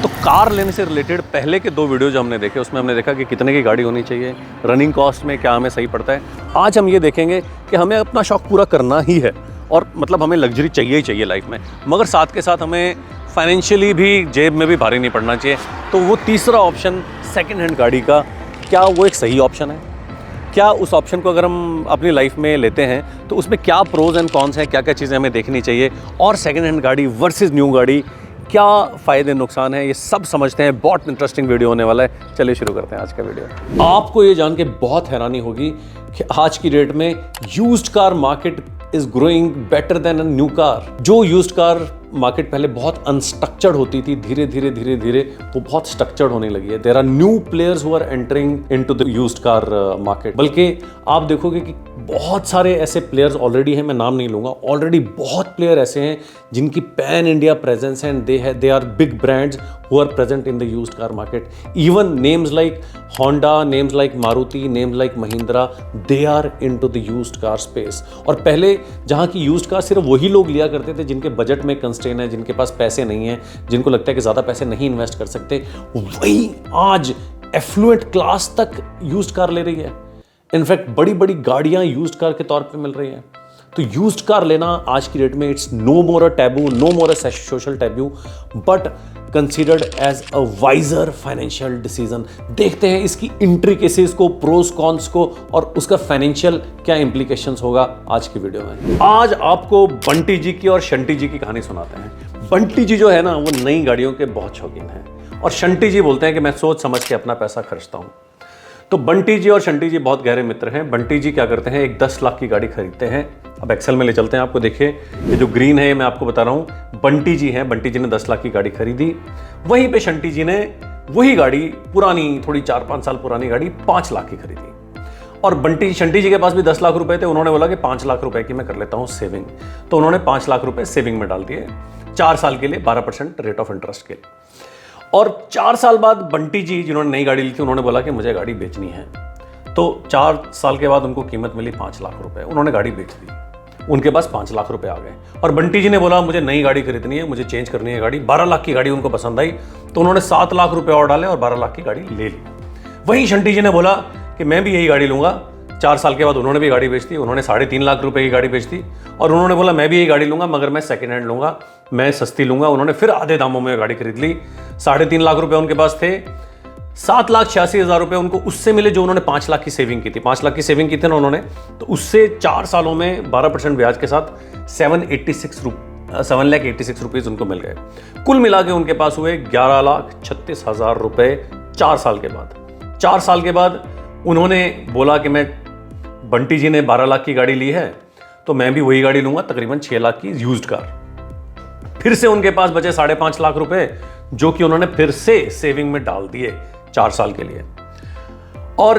तो कार लेने से रिलेटेड पहले के 2 वीडियो जो हमने देखे उसमें हमने देखा कि कितने की गाड़ी होनी चाहिए, रनिंग कॉस्ट में क्या हमें सही पड़ता है। आज हम ये देखेंगे कि हमें अपना शौक पूरा करना ही है और मतलब हमें लग्जरी चाहिए ही चाहिए लाइफ में, मगर साथ के साथ हमें फाइनेंशियली भी जेब में भी भारी नहीं पड़ना चाहिए। तो वो तीसरा ऑप्शन सेकेंड हैंड गाड़ी का, क्या वो एक सही ऑप्शन है? क्या उस ऑप्शन को अगर हम अपनी लाइफ में लेते हैं तो उसमें क्या प्रोज एंड कॉन्स हैं, क्या क्या चीज़ें हमें देखनी चाहिए, और सेकेंड हैंड गाड़ी वर्सेस न्यू गाड़ी क्या फ़ायदे नुकसान है, ये सब समझते हैं। बहुत इंटरेस्टिंग वीडियो होने वाला है। चलिए शुरू करते हैं आज का वीडियो। आपको ये जान के बहुत हैरानी होगी कि आज की डेट में used car market is growing better than a new car. जो यूज्ड कार मार्केट पहले बहुत अनस्ट्रक्चर्ड होती थी, धीरे धीरे वो बहुत स्ट्रक्चर्ड होने लगी है। There are new players who are entering into the used car market. बल्कि आप देखोगे कि बहुत सारे ऐसे प्लेयर्स ऑलरेडी हैं, मैं नाम नहीं लूंगा, ऑलरेडी बहुत प्लेयर ऐसे हैं जिनकी पैन इंडिया प्रेजेंस है and they are big brands who are present in the used car market. Even names like Honda, names like Maruti, names like Mahindra, they are into the used car space. और पहले जहां की used car सिर्फ वही लोग लिया करते थे जिनके बजट में कंस्ट्रेन है, जिनके पास पैसे नहीं है, जिनको लगता है कि ज़्यादा पैसे नहीं इन्वेस्ट कर सकते, वही आज एफ्लुएंट क्लास तक यूज्ड कार ले रही है। इनफैक्ट बड़ी बड़ी गाड़ियां यूज्ड कार के तौर पे मिल रही हैं। तो यूज्ड कार लेना आज की डेट में it's no more a taboo, no more a social taboo, but considered as a wiser financial decision. देखते हैं इसकी इंट्रिकेसीज को, प्रोस कॉन्स को, और उसका फाइनेंशियल क्या इंप्लीकेशंस होगा आज की वीडियो में। आज आपको बंटी जी की और शंटी जी की कहानी सुनाते हैं। बंटी जी जो है ना, वो नई गाड़ियों के बहुत शौकीन हैं, और शंटी जी बोलते हैं कि मैं सोच समझ के अपना पैसा खर्चता हूं। तो बंटी जी और शंटी जी बहुत गहरे मित्र हैं। बंटी जी क्या करते हैं, एक 10 लाख की गाड़ी खरीदते हैं। अब एक्सेल में ले चलते हैं आपको, देखिए ये जो ग्रीन है ये मैं आपको बता रहा हूं, बंटी जी हैं। बंटी जी ने 10 लाख की गाड़ी खरीदी। वहीं पे शंटी जी ने वही गाड़ी, पुरानी, थोड़ी 4-5 साल पुरानी गाड़ी 5 लाख की खरीदी। और शंटी जी के पास भी 10 लाख रुपए थे। उन्होंने बोला कि 5 लाख रुपए की मैं कर लेता हूं सेविंग। तो उन्होंने 5 लाख रुपए सेविंग में डाल दिए 4 साल के लिए, 12% रेट ऑफ इंटरेस्ट के। और 4 साल बाद बंटी जी, जिन्होंने नई गाड़ी ली थी, उन्होंने बोला कि मुझे गाड़ी बेचनी है। तो 4 साल के बाद उनको कीमत मिली 5 लाख रुपए। उन्होंने गाड़ी बेच दी, उनके पास 5 लाख रुपए आ गए। और बंटी जी ने बोला मुझे नई गाड़ी खरीदनी है, मुझे चेंज करनी है गाड़ी। 12 लाख की गाड़ी उनको पसंद आई, तो उन्होंने 7 लाख रुपए और डाले और 12 लाख की गाड़ी ले ली। वहीं शंटी जी ने बोला कि मैं भी यही गाड़ी लूंगा। 4 साल के बाद उन्होंने भी गाड़ी बेच दी। उन्होंने 3.5 लाख रुपए की गाड़ी बेच दी, और उन्होंने बोला मैं भी यही गाड़ी लूंगा, मगर मैं सेकेंड हैंड लूंगा, मैं सस्ती लूंगा। उन्होंने फिर आधे दामों में गाड़ी खरीद ली। 3.5 लाख रुपए उनके पास थे। 7,86,000 रुपए उनको उससे मिले जो उन्होंने 5 लाख की सेविंग की थी। 5 लाख की सेविंग की थी ना उन्होंने, तो उससे 4 सालों में 12% ब्याज के साथ 7,86,000 रुपीज उनको मिल गए। कुल मिला के उनके पास हुए 11,36,000 रुपए 4 साल के बाद। 4 साल के बाद उन्होंने बोला कि मैं, बंटी जी ने 12 लाख की गाड़ी ली है तो मैं भी वही गाड़ी लूंगा, तकरीबन 6 लाख की यूज्ड कार। फिर से उनके पास बचे 5.5 लाख रुपए, जो कि उन्होंने फिर से सेविंग में डाल दिए 4 साल के लिए। और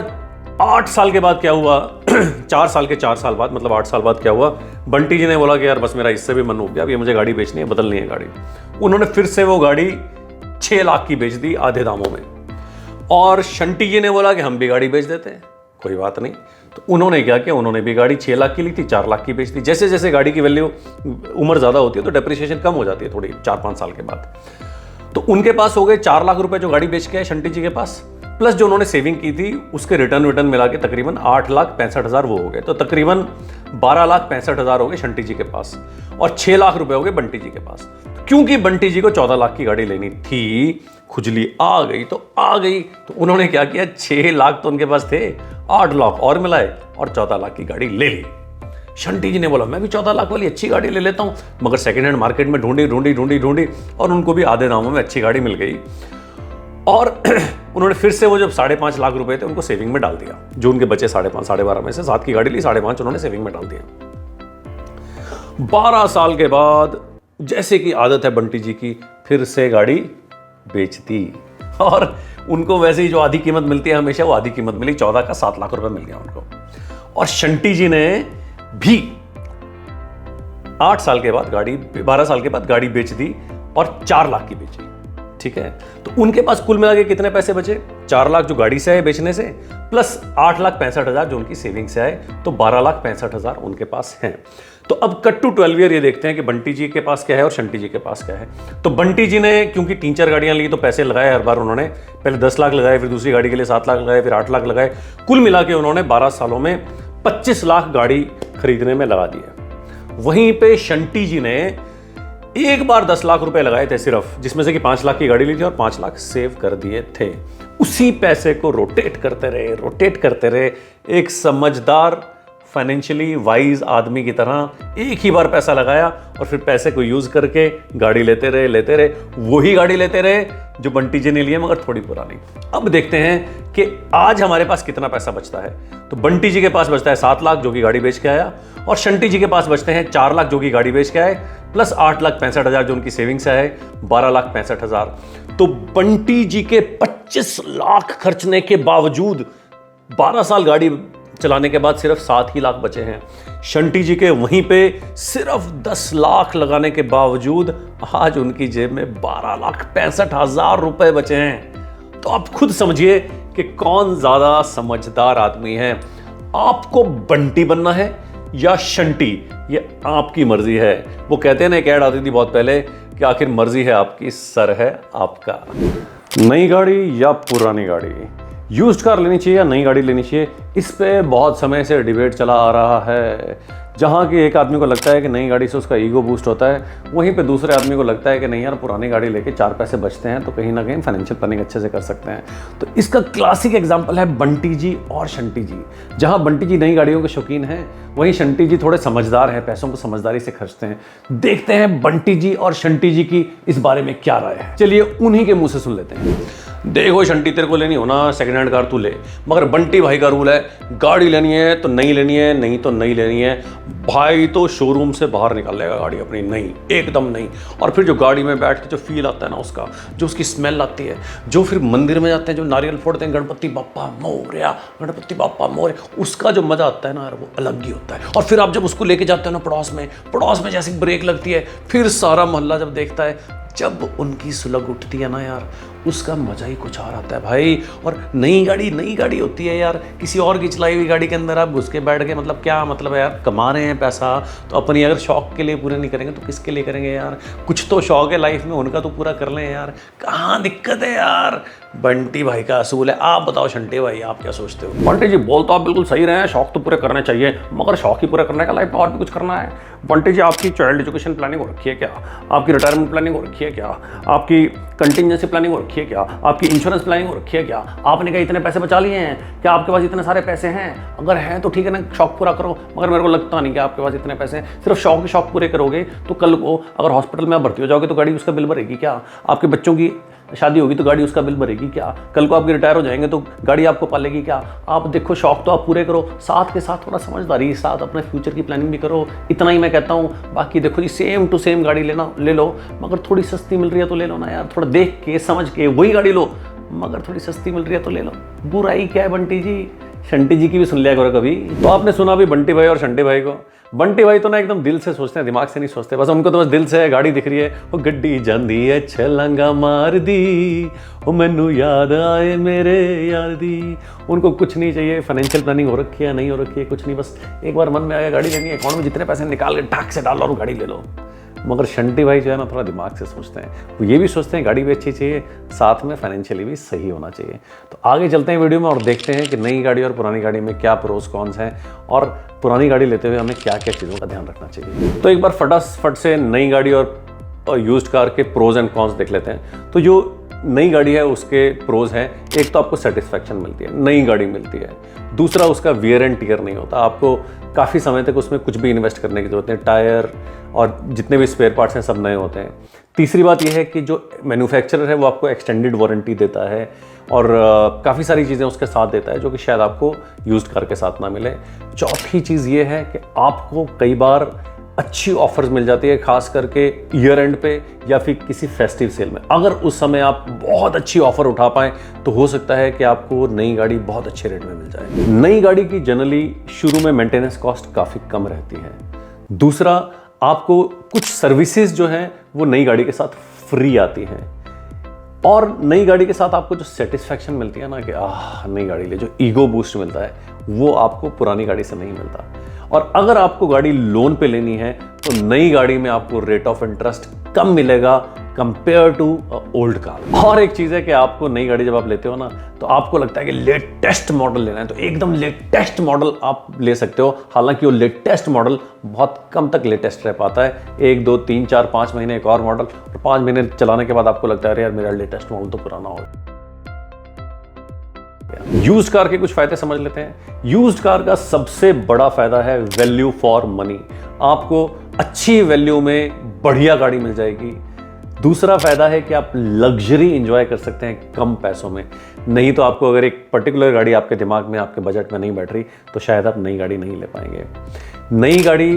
8 साल के बाद क्या हुआ 4 साल के 4 साल बाद, मतलब 8 साल बाद क्या हुआ, बंटी जी ने बोला कि यार बस मेरा इससे भी मन हो गया, अब ये मुझे गाड़ी बेचनी है, बदलनी है गाड़ी। उन्होंने फिर से वो गाड़ी 6 लाख की बेच दी आधे दामों में। और शंटी जी ने बोला कि हम भी गाड़ी बेच देते हैं, कोई बात नहीं। तो उन्होंने क्या किया, उन्होंने भी गाड़ी 6 लाख की ली थी, 4 लाख की बेच दी। जैसे जैसे गाड़ी की वैल्यू, उम्र ज़्यादा होती है तो डेप्रिसिएशन कम हो जाती है थोड़ी 4-5 साल के बाद। तो उनके पास हो गए 4 लाख रुपए जो गाड़ी बेच के आए शंटी जी के पास, प्लस जो उन्होंने सेविंग की थी उसके रिटर्न मिला के तकरीबन 8,65,000 वो हो गए। तो तकरीबन 12,65,000 हो गए शंटी जी के पास, और 6 लाख रुपए हो गए बंटी जी के पास। क्योंकि बंटी जी को 14 लाख की गाड़ी लेनी थी, खुजली आ गई तो आ गई, तो उन्होंने क्या किया, 6 लाख तो उनके पास थे, 8 लाख और मिलाए और 14 लाख की गाड़ी ले ली। शंटी जी ने बोला मैं भी 14 लाख वाली अच्छी गाड़ी ले लेता हूं, मगर सेकेंड हैंड मार्केट में ढूंढी और उनको भी आधे दामों में अच्छी गाड़ी मिल गई। और उन्होंने फिर से वो जब 5.5 लाख रुपए थे उनको सेविंग में डाल दिया, जो उनके बचे 5.5 12.5 में से 7 की गाड़ी ली, 5.5 उन्होंने सेविंग में डाल दिया। 12 साल के बाद जैसे कि आदत है बंटी जी की, फिर से गाड़ी बेच दी। और उनको वैसे ही जो आधी कीमत मिलती है हमेशा, वो आधी कीमत मिली, 14 का 7 लाख रुपए मिल गया उनको। और शंटी जी ने भी 8 साल के बाद गाड़ी, 12 साल के बाद गाड़ी बेच दी और 4 लाख की बेची। ठीक है, तो उनके पास कुल मिला के कितने पैसे बचे, 4 लाख जो गाड़ी से आए बेचने से, प्लस 8,65,000 जो उनकी सेविंग से आए, तो 12,65,000 उनके पास हैं। तो अब कट टू 12 ईयर ये देखते हैं कि बंटी जी के पास क्या है और शंटी जी के पास क्या है। तो बंटी जी ने क्योंकि 3-4 गाड़ियां ली तो पैसे लगाए हर बार उन्होंने, पहले 10 लाख लगाए, फिर दूसरी गाड़ी के लिए 7 लाख लगाए, फिर 8 लाख लगाए, कुल मिला के उन्होंने 12 सालों में 25 लाख गाड़ी खरीदने में लगा दिए। वहीं पे शंटी जी ने एक बार 10 लाख रुपए लगाए थे सिर्फ, जिसमें से कि 5 लाख की गाड़ी ली थी और 5 लाख सेव कर दिए थे। उसी पैसे को रोटेट करते रहे एक समझदार फाइनेंशियली वाइज आदमी की तरह एक ही बार पैसा लगाया और फिर पैसे को यूज करके गाड़ी लेते रहे। वही गाड़ी लेते रहे जो बंटी जी ने लिए, मगर थोड़ी पुरानी। अब देखते हैं कि आज हमारे पास कितना पैसा बचता है। तो बंटी जी के पास बचता है 7 लाख जो कि गाड़ी बेच के आया, और शंटी जी के पास बचते हैं 4 लाख जो कि गाड़ी बेच के आए, प्लस 8,65,000 जो उनकी सेविंग्स है, 12,65,000। तो बंटी जी के 25 लाख खर्चने के बावजूद 12 साल गाड़ी चलाने के बाद सिर्फ 7 ही लाख बचे हैं। शंटी जी के वहीं पे सिर्फ 10 लाख लगाने के बावजूद आज उनकी जेब में 12,65,000 रुपए बचे हैं। तो आप खुद समझिए कि कौन ज्यादा समझदार आदमी है। आपको बंटी बनना है या शंटी, ये आपकी मर्जी है। वो कहते हैं ना, एक ऐड आती थी बहुत पहले कि आखिर मर्जी है आपकी, सर है आपका। नई गाड़ी या पुरानी गाड़ी, यूज्ड कार लेनी चाहिए या नई गाड़ी लेनी चाहिए, इस पे बहुत समय से डिबेट चला आ रहा है। जहाँ कि एक आदमी को लगता है कि नई गाड़ी से उसका ईगो बूस्ट होता है, वहीं पे दूसरे आदमी को लगता है कि नहीं यार, पुरानी गाड़ी लेके 4 पैसे बचते हैं तो कहीं ना कहीं फाइनेंशियल प्लानिंग अच्छे से कर सकते हैं। तो इसका क्लासिक एग्जांपल है बंटी जी और शंटी जी। जहाँ बंटी जी नई गाड़ियों के शौकीन हैं, वहीं शंटी जी थोड़े समझदार हैं, पैसों को समझदारी से खर्चते हैं। देखते हैं बंटी जी और शंटी जी की इस बारे में क्या राय है। चलिए उन्हीं के मुंह से सुन लेते हैं। देखो शंटी, तेरे को लेनी हो ना सेकंड हैंड कार तू ले, मगर बंटी भाई का रूल है, गाड़ी लेनी है तो नई लेनी है, नहीं तो नई लेनी है। भाई तो शोरूम से बाहर निकाल लेगा गाड़ी अपनी नई, एकदम नई। और फिर जो गाड़ी में बैठ के जो फील आता है ना उसका, जो उसकी स्मेल आती है, जो फिर मंदिर में जाते हैं, जो नारियल फोड़ते हैं, गणपति बाप्पा मोरया, गणपति बाप्पा मोरया, उसका जो मजा आता है ना यार, वो अलग ही होता है। और फिर आप जब उसको लेके जाते हो ना पड़ोस में जैसे ब्रेक लगती है, फिर सारा मोहल्ला जब देखता है, जब उनकी सुलग उठती है ना यार, उसका मजा ही कुछ और आता है भाई। और नई गाड़ी होती है यार, किसी और की चलाई हुई गाड़ी के अंदर आप घुस के बैठ गए, मतलब क्या मतलब है यार, कमा रहे हैं पैसा तो अपनी अगर शौक के लिए पूरे नहीं करेंगे तो किसके लिए करेंगे यार। कुछ तो शौक है लाइफ में, उनका तो पूरा कर लें यार, कहाँ दिक्कत है यार। बंटी भाई का असूल है। आप बताओ शंटी भाई, आप क्या सोचते हो? बंटी जी बोल तो आप बिल्कुल सही रहे हैं, शौक तो पूरे करने चाहिए, मगर शौक ही पूरा करने का लाइफ में और भी कुछ करना है। बंटी जी, आपकी चाइल्ड एजुकेशन प्लानिंग हो रखी है क्या? आपकी रिटायरमेंट प्लानिंग हो रखी है क्या? आपकी कंटिजेंसी प्लानिंग हो रखी है क्या? आपकी इंश्योरेंस प्लानिंग हो रखी है क्या? आपने क्या इतने पैसे बचा लिए हैं क्या? आपके पास इतने सारे पैसे हैं? अगर हैं तो ठीक है ना, शौक पूरा करो, मगर मेरे को लगता नहीं कि आपके पास इतने पैसे हैं। सिर्फ शौक पूरे करोगे तो कल को अगर हॉस्पिटल में आप भर्ती हो जाओगे तो गाड़ी उसका बिल भरेगी क्या? आपके बच्चों की शादी होगी तो गाड़ी उसका बिल भरेगी क्या? कल को आपके रिटायर हो जाएंगे तो गाड़ी आपको पालेगी क्या? आप देखो, शौक तो आप पूरे करो, साथ के साथ थोड़ा समझदारी के साथ अपने फ्यूचर की प्लानिंग भी करो। इतना ही मैं कहता हूँ। बाकी देखो जी, सेम टू सेम गाड़ी ले लो, मगर थोड़ी सस्ती मिल रही है तो ले लो ना यार, थोड़ा देख के समझ के वही गाड़ी लो, मगर थोड़ी सस्ती मिल रही है तो ले लो। बुराई क्या है बंटी जी? शंटी जी की भी सुन लिया करो कभी। तो आपने सुना भी बंटी भाई और शंटी भाई को। बंटी भाई तो ना एकदम दिल से सोचते हैं, दिमाग से नहीं सोचते, बस उनको तो बस दिल से गाड़ी दिख रही है, वो गड्डी जांदी है छलांगा मार दी, वो मैनू याद आए मेरे यार दी। उनको कुछ नहीं चाहिए, फाइनेंशियल प्लानिंग हो रखी है नहीं हो रखी है कुछ नहीं, बस एक बार मन में आया गाड़ी लेनी है, अकाउंट में जितने पैसे निकाल के ढाक से डाल और गाड़ी ले लो। मगर शंटी भाई जो है ना, थोड़ा दिमाग से सोचते हैं, वो ये भी सोचते हैं गाड़ी भी अच्छी चाहिए, साथ में फाइनेंशियली भी सही होना चाहिए। तो आगे चलते हैं वीडियो में और देखते हैं कि नई गाड़ी और पुरानी गाड़ी में क्या प्रोस कॉन्स हैं, और पुरानी गाड़ी लेते हुए हमें क्या क्या चीज़ों का ध्यान रखना चाहिए। तो एक बार फटाफट से नई गाड़ी और यूज्ड कार के प्रोज एंड कॉन्स देख लेते हैं। तो जो नई गाड़ी है उसके प्रोज हैं, एक तो आपको सेटिस्फैक्शन मिलती है, नई गाड़ी मिलती है। दूसरा, उसका वियर एंड टियर नहीं होता, आपको काफ़ी समय तक उसमें कुछ भी इन्वेस्ट करने की जरूरत नहीं, टायर और जितने भी स्पेयर पार्ट्स हैं सब नए होते हैं। तीसरी बात यह है कि जो मैन्युफैक्चरर है वो आपको एक्सटेंडेड वारंटी देता है और काफ़ी सारी चीज़ें उसके साथ देता है जो कि शायद आपको यूज्ड कार के साथ ना मिले। चौथी चीज़ ये है कि आपको कई बार अच्छी ऑफर्स मिल जाती है, खास करके ईयर एंड पे या फिर किसी फेस्टिव सेल में। अगर उस समय आप बहुत अच्छी ऑफर उठा पाएं तो हो सकता है कि आपको नई गाड़ी बहुत अच्छे रेट में मिल जाए। नई गाड़ी की जनरली शुरू में मेंटेनेंस कॉस्ट काफ़ी कम रहती है। दूसरा, आपको कुछ सर्विसेज जो हैं वो नई गाड़ी के साथ फ्री आती हैं, और नई गाड़ी के साथ आपको जो सेटिस्फैक्शन मिलती है ना कि नई गाड़ी ले, जो ईगो बूस्ट मिलता है वो आपको पुरानी गाड़ी से नहीं मिलता। और अगर आपको गाड़ी लोन पे लेनी है तो नई गाड़ी में आपको रेट ऑफ इंटरेस्ट कम मिलेगा कंपेयर टू ओल्ड कार। और एक चीज़ है कि आपको नई गाड़ी जब आप लेते हो ना, तो आपको लगता है कि लेटेस्ट मॉडल लेना है, तो एकदम लेटेस्ट मॉडल आप ले सकते हो। हालांकि वो लेटेस्ट मॉडल बहुत कम तक लेटेस्ट रह पाता है, 1 2 3 4 5 महीने एक और मॉडल, और 5 महीने चलाने के बाद आपको लगता है अरे यार मेरा लेटेस्ट मॉडल तो पुराना हो गया। यूज्ड कार के कुछ फायदे समझ लेते हैं। यूज्ड कार का सबसे बड़ा फायदा है वैल्यू फॉर मनी। आपको अच्छी वैल्यू में बढ़िया गाड़ी मिल जाएगी। दूसरा फायदा है कि आप लग्जरी एंजॉय कर सकते हैं कम पैसों में। नहीं तो आपको अगर एक पर्टिकुलर गाड़ी आपके दिमाग में, आपके बजट में नहीं बैठ रही, तो शायद आप नई गाड़ी नहीं ले पाएंगे। नई गाड़ी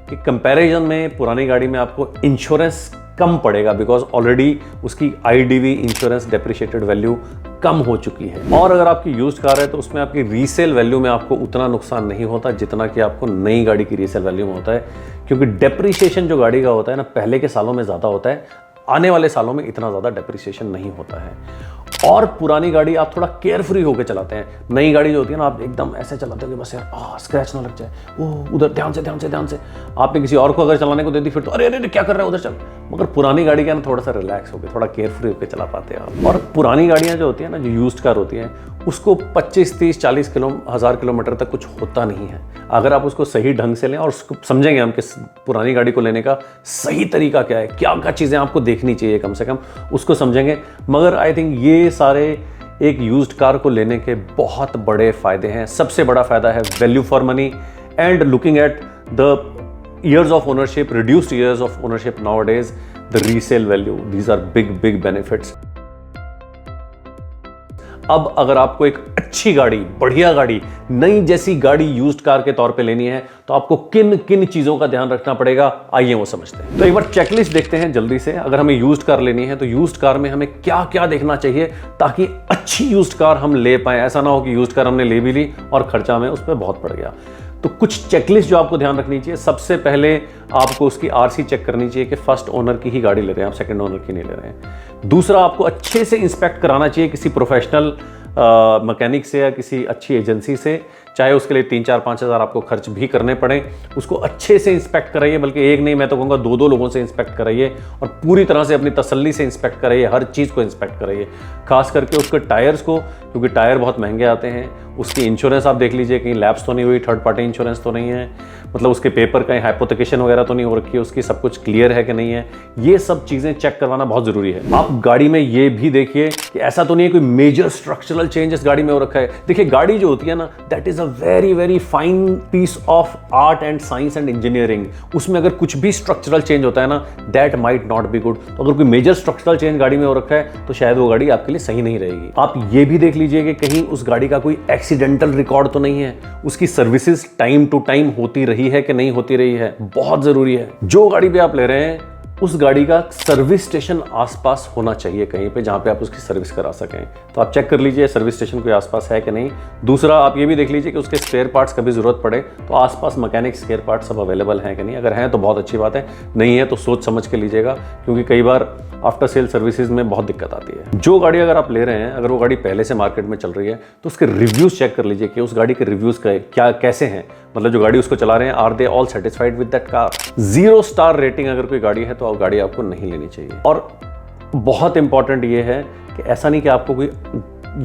के कंपैरिजन में पुरानी गाड़ी में आपको इंश्योरेंस कम पड़ेगा, बिकॉज ऑलरेडी उसकी IDV इंश्योरेंस डेप्रिशिएटेड वैल्यू कम हो चुकी है। और अगर आपकी यूज्ड कार है तो उसमें आपकी रीसेल वैल्यू में आपको उतना नुकसान नहीं होता जितना कि आपको नई गाड़ी की रीसेल वैल्यू में होता है, क्योंकि डेप्रिसिएशन जो गाड़ी का होता है ना, पहले के सालों में ज़्यादा होता है, आने वाले सालों में इतना ज़्यादा डेप्रिसिएशन नहीं होता है। और पुरानी गाड़ी आप थोड़ा केयरफ्री होकर चलाते हैं। नई गाड़ी जो होती है ना, आप एकदम ऐसे चलाते हो कि बस यार स्क्रैच ना लग जाए, वो उधर ध्यान से ध्यान से ध्यान से। आपने किसी और को अगर चलाने को दे दी फिर तो अरे अरे क्या कर रहे हैं उधर चल। मगर पुरानी गाड़ी का ना थोड़ा सा रिलैक्स होकर, थोड़ा केयरफ्री होकर चला पाते हैं आप। और पुरानी गाड़ियाँ जो होती है ना, जो यूज्ड कार होती हैं, उसको 25 30 40 1000 किलोमीटर तक कुछ होता नहीं है। अगर आप उसको सही ढंग से लें और उसको समझेंगे हम कि पुरानी गाड़ी को लेने का सही तरीका क्या है, क्या क्या चीज़ें आपको देखनी चाहिए कम से कम, उसको समझेंगे। मगर आई थिंक ये सारे एक यूज्ड कार को लेने के बहुत बड़े फायदे हैं। सबसे बड़ा फायदा है value for money and looking at the years of ownership, reduced years of ownership nowadays, the resale value, these are big benefits. अब अगर आपको एक अच्छी गाड़ी, बढ़िया गाड़ी, नई जैसी गाड़ी यूज्ड कार के तौर पे लेनी है तो आपको किन किन चीजों का ध्यान रखना पड़ेगा, आइए वो समझते हैं। तो एक बार चेकलिस्ट देखते हैं जल्दी से। अगर हमें यूज्ड कार लेनी है तो यूज्ड कार में हमें क्या क्या देखना चाहिए ताकि अच्छी यूज्ड कार हम ले पाए। ऐसा ना हो कि यूज्ड कार हमने ले भी ली और खर्चा हमें उस पर बहुत पड़ गया। तो कुछ चेकलिस्ट जो आपको ध्यान रखनी चाहिए। सबसे पहले आपको उसकी RC चेक करनी चाहिए कि फर्स्ट ओनर की ही गाड़ी ले रहे हैं आप, सेकंड ओनर की नहीं ले रहे हैं। दूसरा, आपको अच्छे से इंस्पेक्ट कराना चाहिए किसी प्रोफेशनल मैकेनिक से या किसी अच्छी एजेंसी से, चाहे उसके लिए 3-4-5 हज़ार आपको खर्च भी करने पड़े। उसको अच्छे से इंस्पेक्ट कराइए, बल्कि एक नहीं, मैं तो कहूँगा 2-2 लोगों से इंस्पेक्ट कराइए और पूरी तरह से अपनी तसल्ली से इंस्पेक्ट कराइए, हर चीज़ को इंस्पेक्ट कराइए। खास करके उसके टायर्स को, क्योंकि टायर बहुत महंगे आते हैं। उसकी इंश्योरेंस आप देख लीजिए कहीं लैप्स तो नहीं हुई, थर्ड पार्टी इंश्योरेंस तो नहीं है, मतलब उसके पेपर कहीं हाइपोथिकेशन वगैरह तो नहीं हो रखी है, उसकी सब कुछ क्लियर है कि नहीं है। ये सब चीज़ें चेक करवाना बहुत ज़रूरी है। आप गाड़ी में ये भी देखिए कि ऐसा तो नहीं है कोई मेजर स्ट्रक्चरल चेंज इस गाड़ी में हो रखा है। देखिए, गाड़ी जो होती है ना, that is a very fine piece of art and science and engineering. उसमें अगर कुछ भी स्ट्रक्चरल चेंज होता है ना, that might not be good. तो अगर कोई मेजर स्ट्रक्चरल चेंज गाड़ी में हो रखा है तो शायद वो गाड़ी आपके लिए सही नहीं रहेगी। आप ये भी देख लीजिए कि कहीं उस गाड़ी का कोई एक्सीडेंटल रिकॉर्ड तो नहीं है, उसकी सर्विसेज टाइम टू टाइम होती रही है कि नहीं होती रही है, बहुत जरूरी है। जो गाड़ी पे आप ले रहे हैं उस गाड़ी का सर्विस स्टेशन आसपास होना चाहिए कहीं पे, जहां पे आप उसकी सर्विस करा सकें। तो आप चेक कर लीजिए सर्विस स्टेशन कोई आसपास है कि नहीं। दूसरा, आप ये भी देख लीजिए कि उसके स्पेयर पार्ट्स कभी जरूरत पड़े तो आसपास मैकेनिक स्पेयर पार्ट्स सब अवेलेबल हैं कि नहीं। अगर हैं तो बहुत अच्छी बात है, नहीं है तो सोच समझ के लीजिएगा, क्योंकि कई बार आफ्टर सेल सर्विसेज में बहुत दिक्कत आती है। जो गाड़ी अगर आप ले रहे हैं, अगर वो गाड़ी पहले से मार्केट में चल रही है तो उसके रिव्यूज चेक कर लीजिए कि उस गाड़ी के रिव्यूज क्या कैसे हैं, मतलब जो गाड़ी उसको चला रहे हैं, are they all satisfied with that car. 0 star rating अगर कोई गाड़ी है तो आप गाड़ी आपको नहीं लेनी चाहिए। और बहुत इंपॉर्टेंट ये है कि ऐसा नहीं कि आपको कोई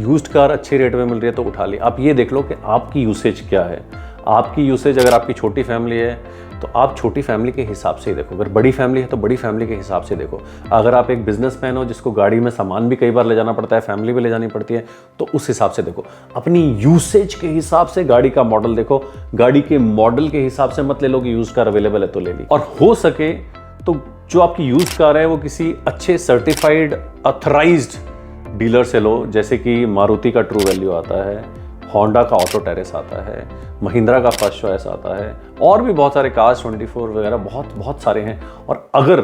यूज्ड कार अच्छे रेट में मिल रही है तो उठा ली। आप ये देख लो कि आपकी यूसेज क्या है। आपकी यूसेज, अगर आपकी छोटी फैमिली है तो आप छोटी फैमिली के हिसाब से ही देखो, अगर बड़ी फैमिली है तो बड़ी फैमिली के हिसाब से देखो। अगर आप एक बिजनेसमैन हो जिसको गाड़ी में सामान भी कई बार ले जाना पड़ता है, फैमिली भी ले जानी पड़ती है, तो उस हिसाब से देखो। अपनी यूसेज के हिसाब से गाड़ी का मॉडल देखो। गाड़ी के मॉडल के हिसाब से मत ले लो कि यूज्ड कार अवेलेबल है तो ले ली। और हो सके तो जो आपकी यूज्ड कार है वो किसी अच्छे सर्टिफाइड ऑथराइज्ड डीलर से लो, जैसे कि मारुति का ट्रू वैल्यू आता है, होंडा का ऑटो टेरेस आता है, महिंद्रा का फर्स्ट चॉइस आता है, और भी बहुत सारे कार्स 24 वगैरह बहुत सारे हैं। और अगर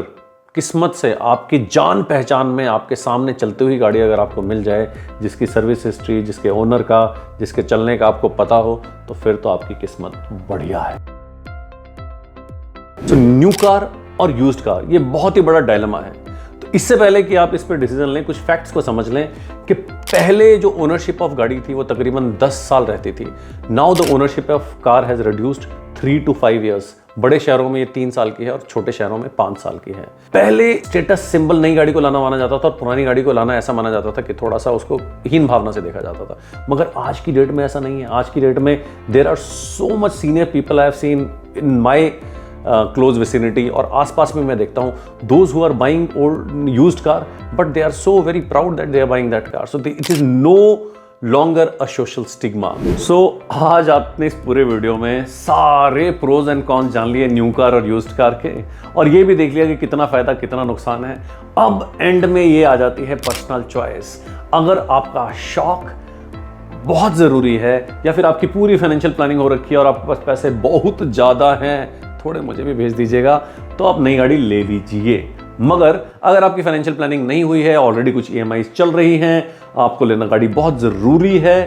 किस्मत से आपकी जान पहचान में आपके सामने चलती हुई गाड़ी अगर आपको मिल जाए, जिसकी सर्विस हिस्ट्री, जिसके ओनर का, जिसके चलने का आपको पता हो, तो फिर तो आपकी किस्मत बढ़िया है। तो न्यू कार और यूज्ड कार ये बहुत ही बड़ा डायलेमा है। तो इससे पहले कि आप इस पर डिसीजन लें, कुछ फैक्ट्स को समझ लें कि पहले जो ओनरशिप ऑफ गाड़ी थी वो तकरीबन 10 साल रहती थी। Now the ownership of car has reduced 3 to 5 years. बड़े शहरों में ये 3 साल की है और छोटे शहरों में 5 साल की है। पहले स्टेटस सिंबल नई गाड़ी को लाना माना जाता था और पुरानी गाड़ी को लाना ऐसा माना जाता था कि थोड़ा सा उसको हीन भावना से देखा जाता था। मगर आज की डेट में ऐसा नहीं है। आज की डेट में there are so much senior people I have seen in my close vicinity, और आसपास में मैं देखता हूँ those who are buying old used car, but they are so very proud that they are buying that car, so it is no longer a social stigma. So आज आपने इस पूरे वीडियो में सारे प्रोज एंड कॉन्स जान लिए new car और used car के, और ये भी देख लिया कि कितना फायदा कितना नुकसान है। अब एंड में ये आ जाती है पर्सनल चॉइस। अगर आपका शौक बहुत ज़रूरी है या फिर आपकी पूरी फाइनेंशियल प्लानिंग हो रखी है और आपके पास पैसे बहुत ज़्यादा हैं, थोड़े मुझे भी भेज दीजिएगा, तो आप नई गाड़ी ले लीजिए। मगर अगर आपकी फाइनेंशियल प्लानिंग नहीं हुई है, ऑलरेडी कुछ EMI चल रही हैं, आपको लेना गाड़ी बहुत ज़रूरी है,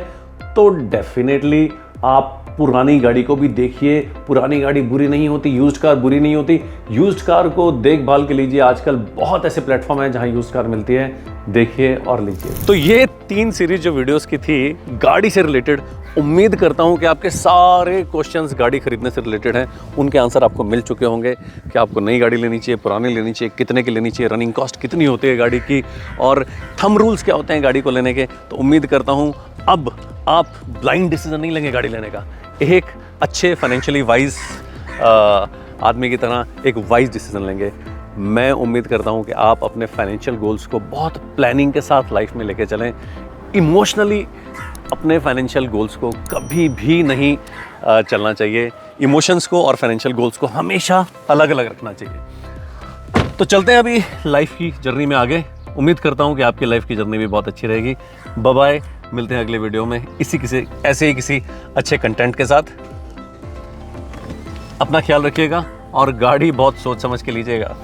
तो डेफिनेटली आप पुरानी गाड़ी को भी देखिए। पुरानी गाड़ी बुरी नहीं होती, यूज्ड कार बुरी नहीं होती। यूज्ड कार को देखभाल के लीजिए। आजकल बहुत ऐसे प्लेटफॉर्म हैं जहां यूज्ड कार मिलती है, देखिए और लीजिए। तो ये 3 सीरीज जो वीडियोस की थी गाड़ी से रिलेटेड, उम्मीद करता हूं कि आपके सारे क्वेश्चंस गाड़ी खरीदने से रिलेटेड हैं, उनके आंसर आपको मिल चुके होंगे कि आपको नई गाड़ी लेनी चाहिए, पुरानी लेनी चाहिए, कितने की लेनी चाहिए, रनिंग कॉस्ट कितनी होती है गाड़ी की, और थंब रूल्स क्या होते हैं गाड़ी को लेने के। तो उम्मीद करता हूं अब आप ब्लाइंड डिसीजन नहीं लेंगे गाड़ी लेने का, एक अच्छे फाइनेंशियली वाइज आदमी की तरह एक वाइज डिसीजन लेंगे। मैं उम्मीद करता हूं कि आप अपने फाइनेंशियल गोल्स को बहुत प्लानिंग के साथ लाइफ में लेके चलें। इमोशनली अपने फाइनेंशियल गोल्स को कभी भी नहीं चलना चाहिए। इमोशंस को और फाइनेंशियल गोल्स को हमेशा अलग अलग रखना चाहिए। तो चलते हैं अभी लाइफ की जर्नी में आगे। उम्मीद करता हूं कि आपकी लाइफ की जर्नी भी बहुत अच्छी रहेगी। बाय बाय, मिलते हैं अगले वीडियो में ऐसे ही किसी अच्छे कंटेंट के साथ। अपना ख्याल रखिएगा और गाड़ी बहुत सोच समझ के लीजिएगा।